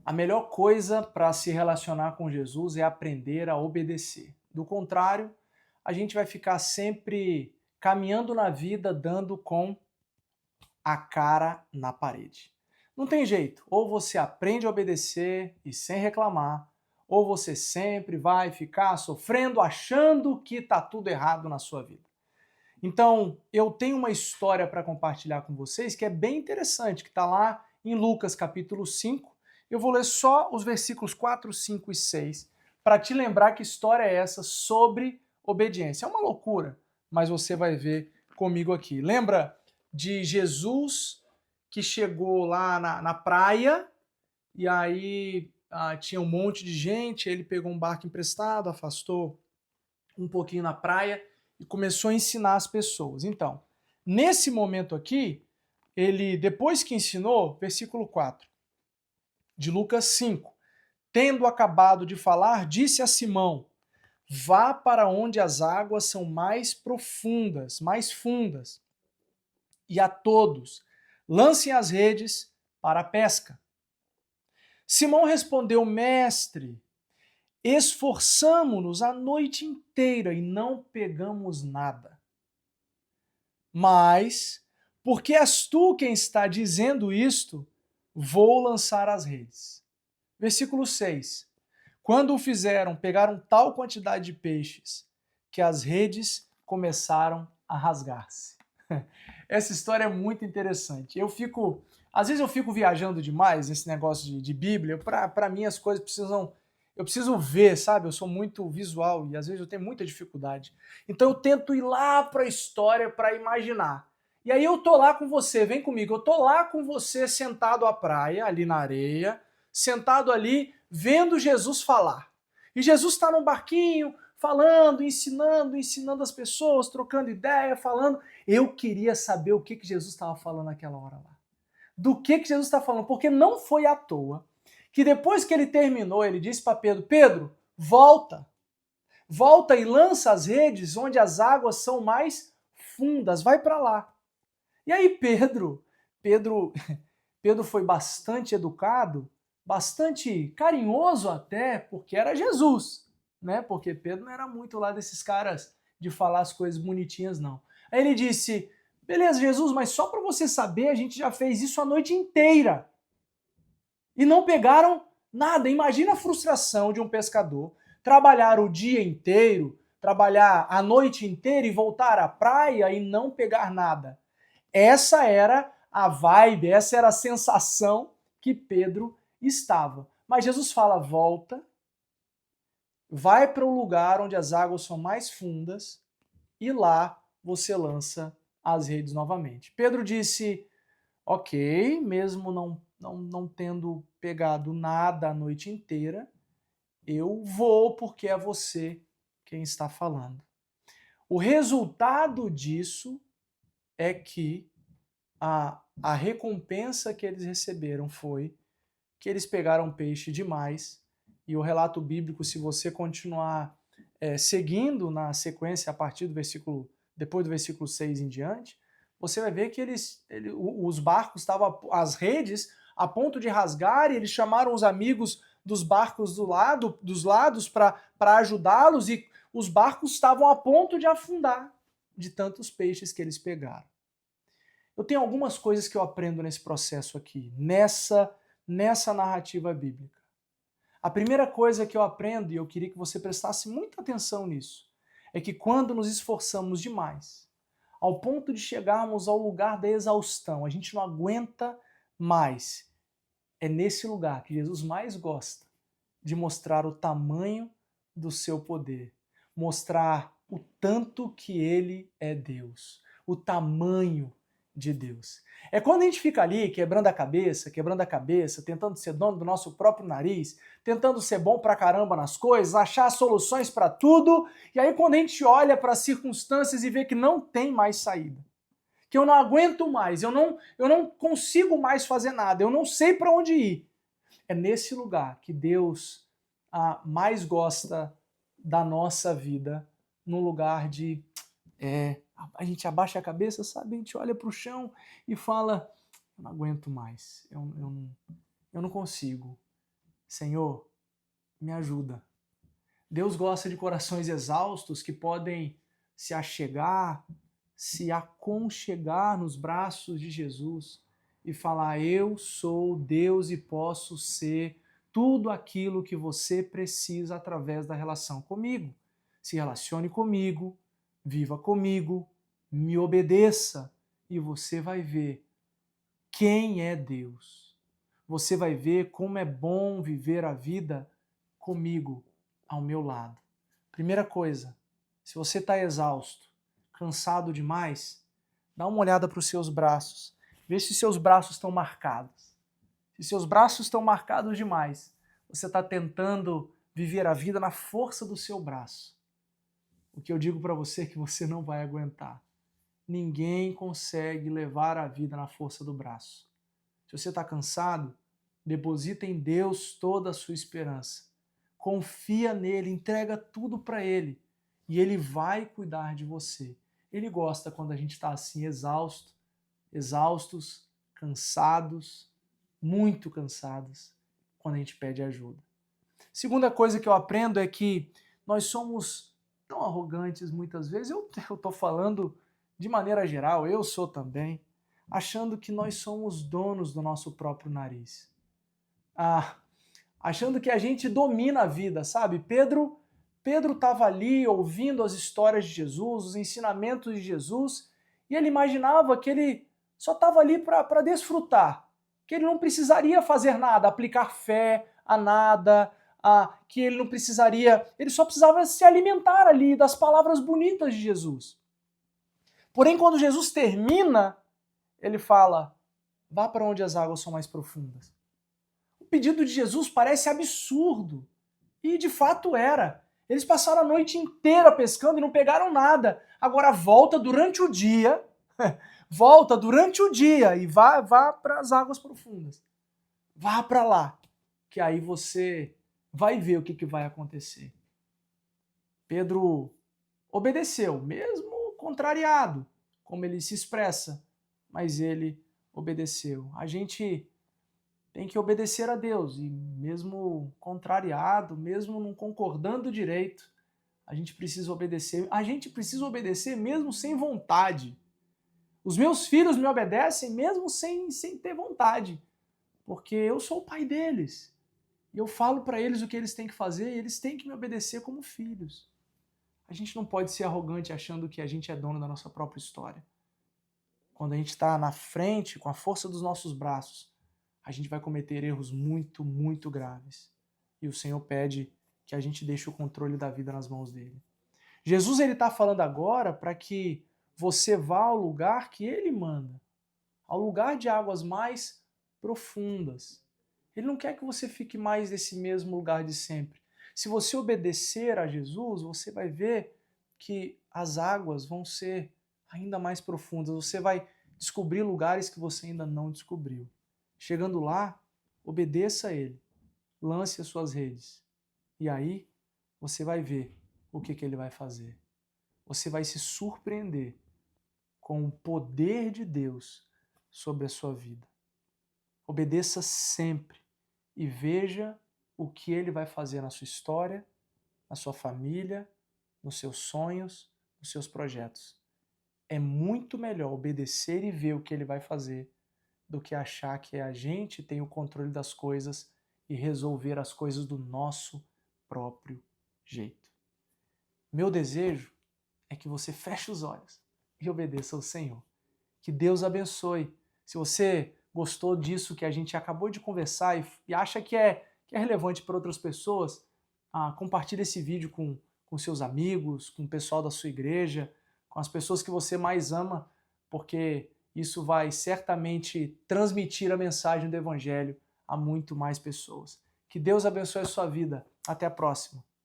A melhor coisa para se relacionar com Jesus é aprender a obedecer. Do contrário, a gente vai ficar sempre caminhando na vida dando com a cara na parede. Não tem jeito, ou você aprende a obedecer e sem reclamar, ou você sempre vai ficar sofrendo achando que está tudo errado na sua vida. Então, eu tenho uma história para compartilhar com vocês que é bem interessante, que está lá em Lucas capítulo 5. Eu vou ler só os versículos 4, 5 e 6 para te lembrar que história é essa sobre obediência. É uma loucura, mas você vai ver comigo aqui. Lembra de Jesus que chegou lá na praia e aí tinha um monte de gente, ele pegou um barco emprestado, afastou um pouquinho na praia e começou a ensinar as pessoas. Então, nesse momento aqui, ele, depois que ensinou, versículo 4 de Lucas 5, tendo acabado de falar, disse a Simão: vá para onde as águas são mais profundas, mais fundas, e a todos lancem as redes para a pesca. Simão respondeu: mestre, esforçamo-nos a noite inteira e não pegamos nada. Mas, porque és tu quem está dizendo isto, vou lançar as redes. Versículo 6. Quando o fizeram, pegaram tal quantidade de peixes que as redes começaram a rasgar-se. Essa história é muito interessante. Às vezes eu fico viajando demais nesse negócio de Bíblia. Para mim as coisas eu preciso ver, sabe? Eu sou muito visual e às vezes eu tenho muita dificuldade. Então eu tento ir lá para a história para imaginar. E aí eu tô lá com você, vem comigo. Eu tô lá com você sentado à praia, ali na areia, sentado ali vendo Jesus falar. E Jesus está num barquinho, falando, ensinando as pessoas, trocando ideia, falando. Eu queria saber o que Jesus estava falando naquela hora lá. Do que Jesus está falando, porque não foi à toa que depois que ele terminou, ele disse para Pedro: Pedro, volta, volta e lança as redes onde as águas são mais fundas, vai para lá. E aí Pedro, Pedro foi bastante educado, bastante carinhoso até, porque era Jesus, né? Porque Pedro não era muito lá desses caras de falar as coisas bonitinhas, não. Aí ele disse: beleza, Jesus, mas só para você saber, a gente já fez isso a noite inteira. E não pegaram nada. Imagina a frustração de um pescador trabalhar o dia inteiro, trabalhar a noite inteira e voltar à praia e não pegar nada. Essa era a vibe, essa era a sensação que Pedro estava. Mas Jesus fala: volta, vai para o lugar onde as águas são mais fundas e lá você lança as redes novamente. Pedro disse: ok, mesmo não tendo pegado nada a noite inteira, eu vou porque é você quem está falando. O resultado disso é que a recompensa que eles receberam foi que eles pegaram peixe demais, e o relato bíblico, se você continuar seguindo na sequência a partir do versículo, depois do versículo 6 em diante, você vai ver que os barcos estavam, as redes, a ponto de rasgar, e eles chamaram os amigos dos barcos dos lados para ajudá-los, e os barcos estavam a ponto de afundar de tantos peixes que eles pegaram. Eu tenho algumas coisas que eu aprendo nesse processo aqui, nessa narrativa bíblica. A primeira coisa que eu aprendo, e eu queria que você prestasse muita atenção nisso, é que quando nos esforçamos demais, ao ponto de chegarmos ao lugar da exaustão, a gente não aguenta mais, é nesse lugar que Jesus mais gosta de mostrar o tamanho do seu poder, mostrar o tanto que ele é Deus, o tamanho de Deus. É quando a gente fica ali quebrando a cabeça, tentando ser dono do nosso próprio nariz, tentando ser bom pra caramba nas coisas, achar soluções para tudo, e aí quando a gente olha para as circunstâncias e vê que não tem mais saída, que eu não aguento mais, eu não consigo mais fazer nada, eu não sei para onde ir. É nesse lugar que Deus mais gosta da nossa vida, no lugar de a gente abaixa a cabeça, sabe? A gente olha para o chão e fala: eu não aguento mais, eu não consigo. Senhor, me ajuda. Deus gosta de corações exaustos que podem se achegar, se aconchegar nos braços de Jesus e falar: eu sou Deus e posso ser tudo aquilo que você precisa através da relação comigo. Se relacione comigo, viva comigo, me obedeça e você vai ver quem é Deus. Você vai ver como é bom viver a vida comigo, ao meu lado. Primeira coisa, se você está exausto, cansado demais, dá uma olhada para os seus braços. Vê se seus braços estão marcados. Se seus braços estão marcados demais, você está tentando viver a vida na força do seu braço. O que eu digo para você é que você não vai aguentar. Ninguém consegue levar a vida na força do braço. Se você está cansado, deposita em Deus toda a sua esperança. Confia nele, entrega tudo para ele e ele vai cuidar de você. Ele gosta quando a gente está assim, exaustos, cansados, muito cansados, quando a gente pede ajuda. Segunda coisa que eu aprendo é que nós somos tão arrogantes muitas vezes, eu estou falando de maneira geral, eu sou também, achando que nós somos donos do nosso próprio nariz. Achando que a gente domina a vida, sabe? Pedro estava ali ouvindo as histórias de Jesus, os ensinamentos de Jesus, e ele imaginava que ele só estava ali para desfrutar, que ele não precisaria fazer nada, aplicar fé a nada, que ele não precisaria, ele só precisava se alimentar ali das palavras bonitas de Jesus. Porém, quando Jesus termina, ele fala: vá para onde as águas são mais profundas. O pedido de Jesus parece absurdo, e de fato era. Eles passaram a noite inteira pescando e não pegaram nada. Agora volta durante o dia, e vá para as águas profundas. Vá para lá, que aí você vai ver o que vai acontecer. Pedro obedeceu, mesmo contrariado, como ele se expressa, mas ele obedeceu. A gente tem que obedecer a Deus, e mesmo contrariado, mesmo não concordando direito, a gente precisa obedecer. A gente precisa obedecer mesmo sem vontade. Os meus filhos me obedecem mesmo sem ter vontade, porque eu sou o pai deles. E eu falo para eles o que eles têm que fazer e eles têm que me obedecer como filhos. A gente não pode ser arrogante achando que a gente é dono da nossa própria história. Quando a gente está na frente, com a força dos nossos braços, a gente vai cometer erros muito, muito graves. E o Senhor pede que a gente deixe o controle da vida nas mãos dele. Jesus está falando agora para que você vá ao lugar que ele manda, ao lugar de águas mais profundas. Ele não quer que você fique mais nesse mesmo lugar de sempre. Se você obedecer a Jesus, você vai ver que as águas vão ser ainda mais profundas. Você vai descobrir lugares que você ainda não descobriu. Chegando lá, obedeça a ele, lance as suas redes. E aí, você vai ver o que ele vai fazer. Você vai se surpreender com o poder de Deus sobre a sua vida. Obedeça sempre e veja o que ele vai fazer na sua história, na sua família, nos seus sonhos, nos seus projetos. É muito melhor obedecer e ver o que ele vai fazer do que achar que a gente tem o controle das coisas e resolver as coisas do nosso próprio jeito. Meu desejo é que você feche os olhos e obedeça ao Senhor. Que Deus abençoe. Se você gostou disso que a gente acabou de conversar e acha que é relevante para outras pessoas, compartilhe esse vídeo com seus amigos, com o pessoal da sua igreja, com as pessoas que você mais ama, porque isso vai certamente transmitir a mensagem do Evangelho a muito mais pessoas. Que Deus abençoe a sua vida. Até a próxima.